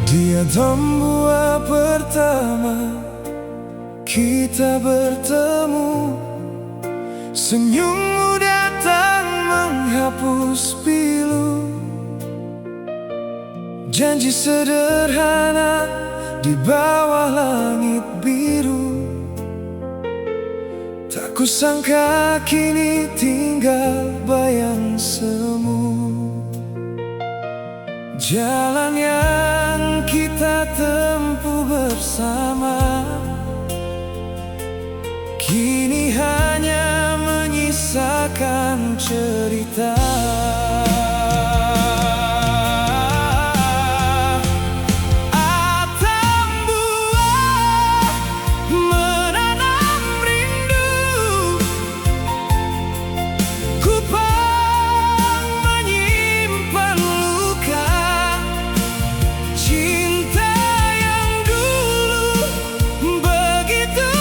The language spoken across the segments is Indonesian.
Dia buah pertama kita bertemu, senyummu datang menghapus pilu. Janji sederhana di bawah langit biru, tak kusangka kini tinggal bayang semu. Jalan yang kita tempuh bersama kini hanya menyisakan cerita. Atap buah menanam rindu, kupang menyimpan luka. Cinta yang dulu begitu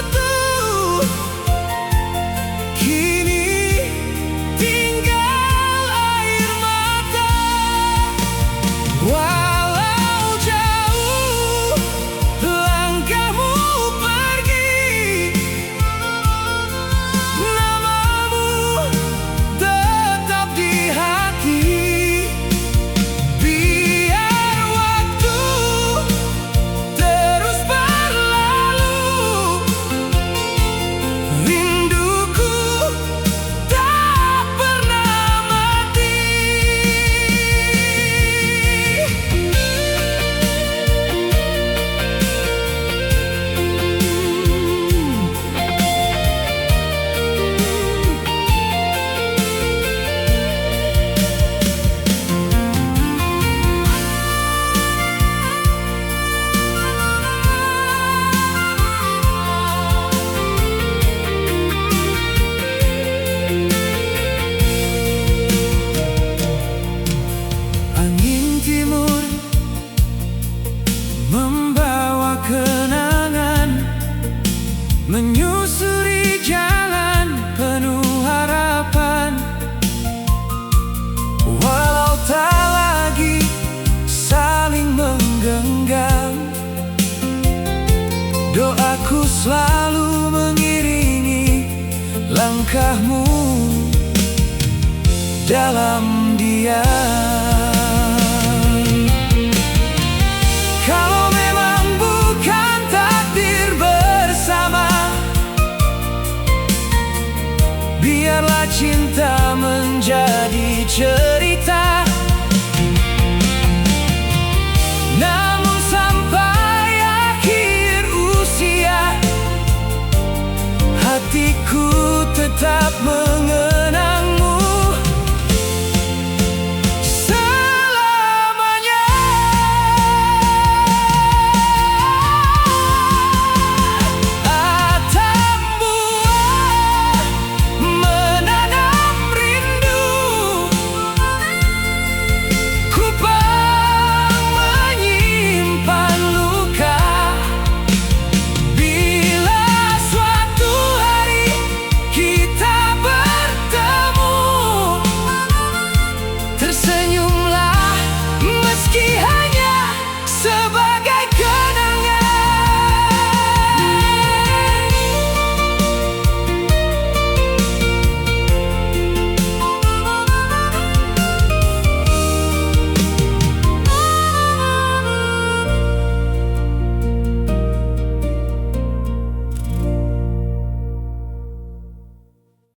utuh, kini tinggal air mata. Walau jauh langkahmu pergi, namamu tetap di hati. Biar waktu terus berlalu, rinduku tak pernah mati. Angin timur membawa kenangan, menyusuri jalan penuh harapan. Walau tak lagi saling menggenggam, doaku selalu mengiringi langkahmu dalam diam. Kalau memang bukan takdir bersama, biarlah cinta menjadi cerita.